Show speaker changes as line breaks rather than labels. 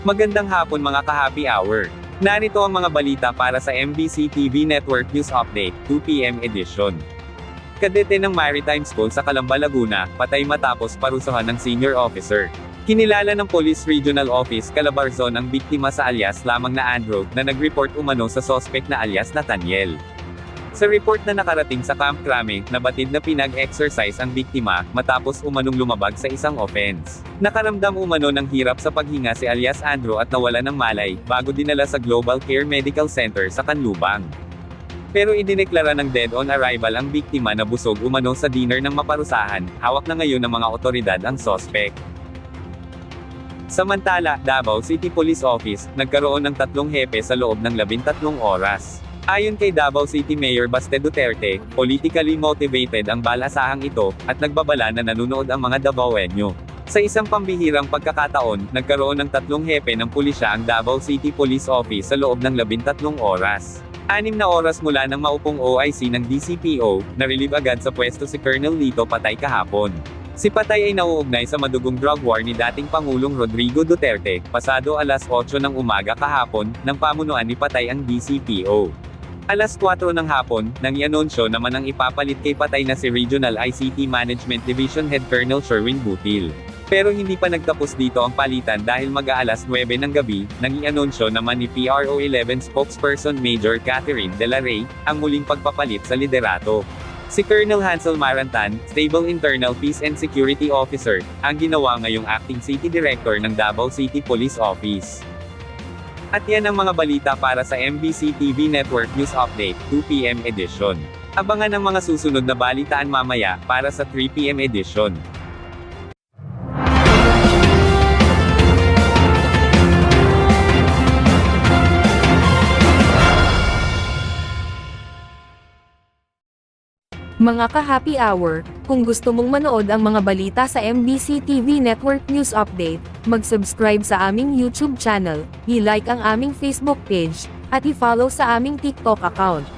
Magandang hapon mga ka-happy hour. Narito ang mga balita para sa MBC TV Network News Update, 2 PM edition. Kadete ng Maritime School sa Calamba, Laguna, patay matapos parusahan ng senior officer. Kinilala ng Police Regional Office Calabarzon ang biktima sa alias lamang na Andrew, na nag-report umano sa suspect na alias Nathaniel. Sa report na nakarating sa Camp Crame, nabatid na pinag-exercise ang biktima, matapos umanong lumabag sa isang offense. Nakaramdam umano ng hirap sa paghinga si alias Andrew at nawala ng malay, bago dinala sa Global Care Medical Center sa Canlubang. Pero idineklara ng dead on arrival ang biktima na busog umano sa dinner ng maparusahan, hawak na ngayon ng mga otoridad ang suspect. Samantala, Davao City Police Office, nagkaroon ng 3 hepe sa loob ng 13 oras. Ayon kay Davao City Mayor Baste Duterte, politically motivated ang balasahang ito, at nagbabala na nanunood ang mga Davaoenyo. Sa isang pambihirang pagkakataon, nagkaroon ng 3 hepe ng pulisya ang Davao City Police Office sa loob ng 13 oras. 6 na oras mula nang maupong OIC ng DCPO, na-relieve agad sa pwesto si Colonel Lito Patay kahapon. Si Patay ay nauugnay sa madugong drug war ni dating Pangulong Rodrigo Duterte, pasado alas 8 ng umaga kahapon, nang pamunuan ni Patay ang DCPO. Alas 4 ng hapon, nang i-anunsyo naman ang ipapalit kay Patay na si Regional ICT Management Division Head Colonel Sherwin Butil. Pero hindi pa nagtapos dito ang palitan dahil mag-aalas 9 ng gabi, nang i-anunsyo naman ni PRO 11 spokesperson Major Catherine De La Rey, ang muling pagpapalit sa liderato. Si Colonel Hansel Marantan, Stable Internal Peace and Security Officer, ang ginawa ngayong Acting City Director ng Davao City Police Office. At yan ang mga balita para sa MBC TV Network News Update, 2 PM edition. Abangan ang mga susunod na balitaan mamaya, para sa 3 PM edition.
Mga ka-happy hour, kung gusto mong manood ang mga balita sa MBC TV Network News Update, mag-subscribe sa aming YouTube channel, i-like ang aming Facebook page, at i-follow sa aming TikTok account.